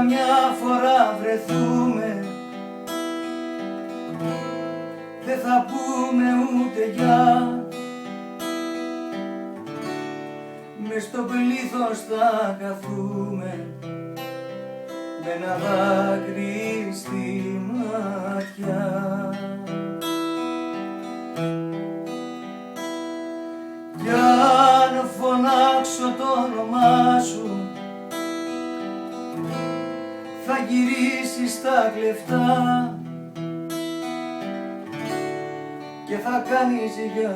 καμιά φορά βρεθούμε, δεν θα πούμε ούτε γεια. Μες στο πλήθος θα καθούμε με ένα δάκρυ στη ματιά. Κι αν φωνάξω το όνομά σου, θα γυρίσεις τα κλεφτά και θα κάνεις για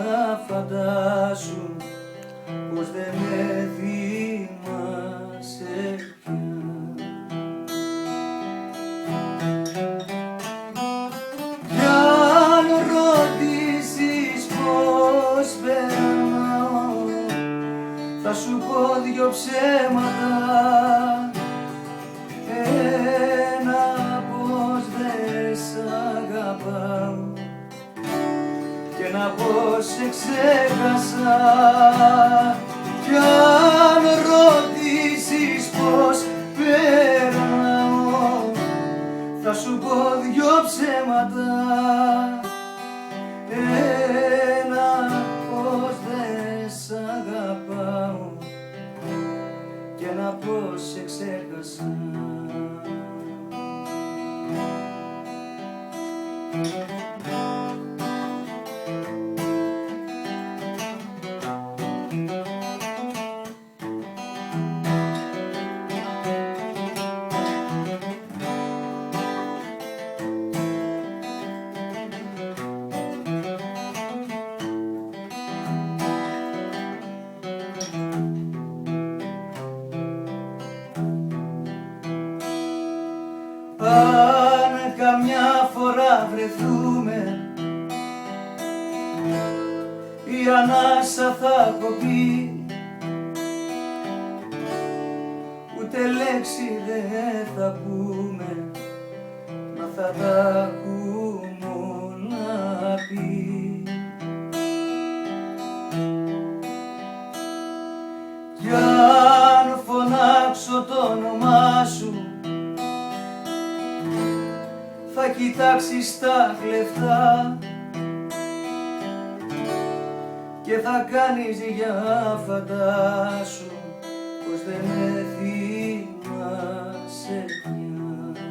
φαντάσου πως δεν με θυμάσαι πια. Κι αν ρωτήσεις πως περνάω, θα σου πω δυο ψέματα. Ένα πως δεν σ' αγαπάω και ένα πως σε ξέχασα. Κι αν ρωτήσεις πως περνάω, θα σου πω δυο ψέματα. Ένα πως δεν σ' αγαπάω και ένα πως σε ξέχασα. Αν καμιά φορά βρεθούμε, η ανάσα θα κοπεί, ούτε λέξη δεν θα πούμε, μα θα τα έχουμε όλα πει. Κι αν φωνάξω το όνομά σου, θα κοιτάξεις τα κλεφτά και θα κάνεις για φαντάσου πως δεν με θυμάσαι πια.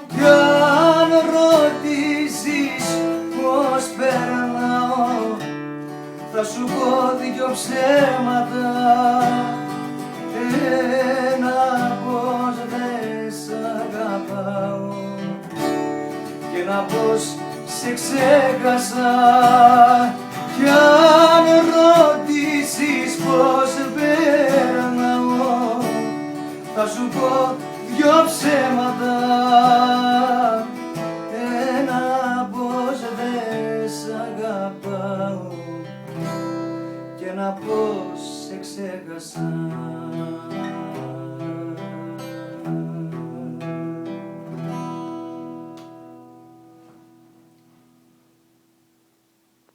Κι αν ρωτήσεις πως περνάω, θα σου πω δυο ψέματα. Ένα πως δεν σ' αγαπάω και ένα πως σε ξέχασα. Κι αν ρωτήσεις πως περνάω, θα σου πω δυο ψέματα. Ένα πως δεν σ' αγαπάω και ένα πως σε ξέχασα.